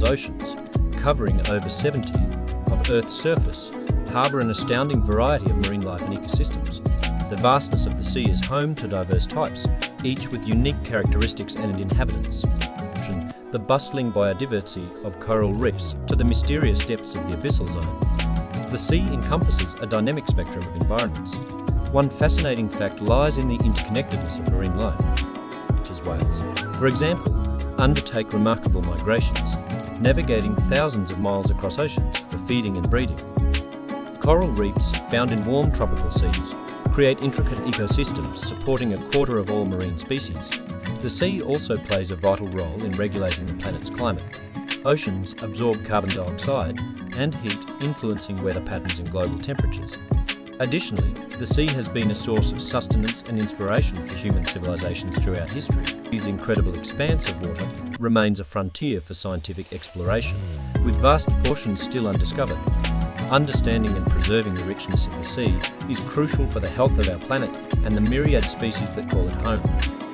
oceans, covering over 70 of Earth's surface, harbour an astounding variety of marine life and ecosystems. The vastness of the sea is home to diverse types, each with unique characteristics and inhabitants. From the bustling biodiversity of coral reefs to the mysterious depths of the abyssal zone, the sea encompasses a dynamic spectrum of environments. One fascinating fact lies in the interconnectedness of marine life, such as whales, for example, undertake remarkable migrations, navigating thousands of miles across oceans for feeding and breeding. Coral reefs found in warm tropical seas create intricate ecosystems supporting a quarter of all marine species. The sea also plays a vital role in regulating the planet's climate. Oceans absorb carbon dioxide and heat, influencing weather patterns and global temperatures. Additionally, the sea has been a source of sustenance and inspiration for human civilizations throughout history. This incredible expanse of water remains a frontier for scientific exploration, with vast portions still undiscovered. Understanding and preserving the richness of the sea is crucial for the health of our planet and the myriad species that call it home.